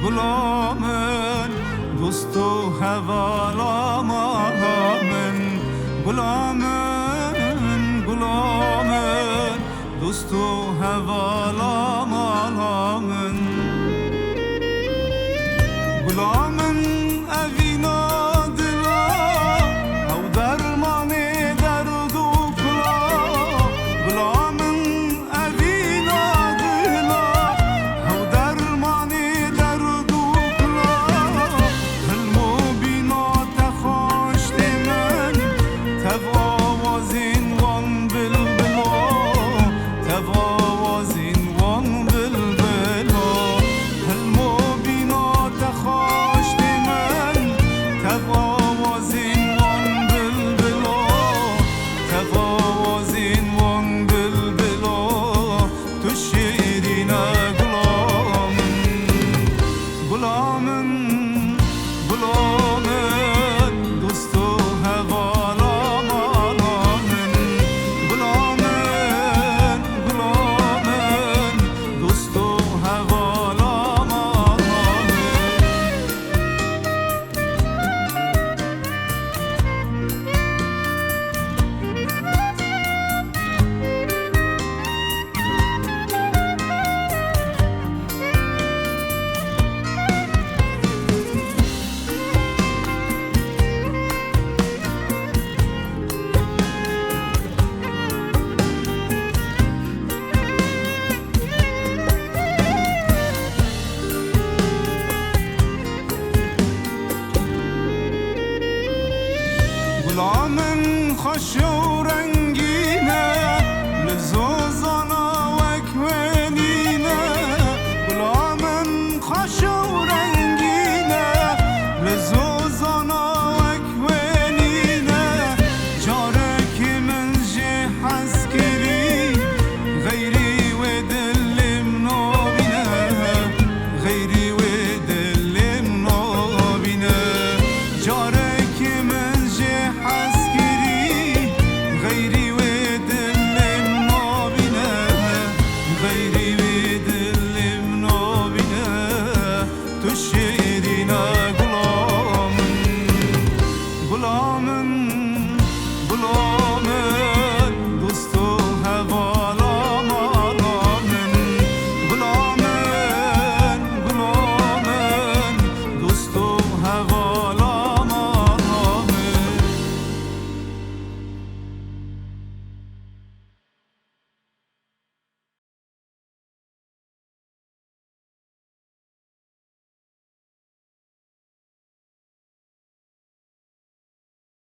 غلامن دوست و حوالامن غلامن دوست و حوالامن غلامن اوینا دلا او درمان درد و کلا غلامن اوینا دلا او درمان درد و کلا حلمو بینا تخاشت من تواوازین وان بلبلا تواوازین وان بلبلا حلمو بینا تخاشت من تواوازین وان بلبلا تواوازین وان بلبلا تو شیرین غلامن غلامن دوست و حوالامن غلامن دوست و حوالامن غلامن خوش و رنگینه لزوزانا و اکمنینه غلامن خوش و رنگینه لزوزانا و اکمنینه جارك من جه حسكري غيري ودل منوبينه غيري ودل منوبينه جارك من حسكري غيري ودل منوبينه غيري ودل منوبينه تو شيرين غلامن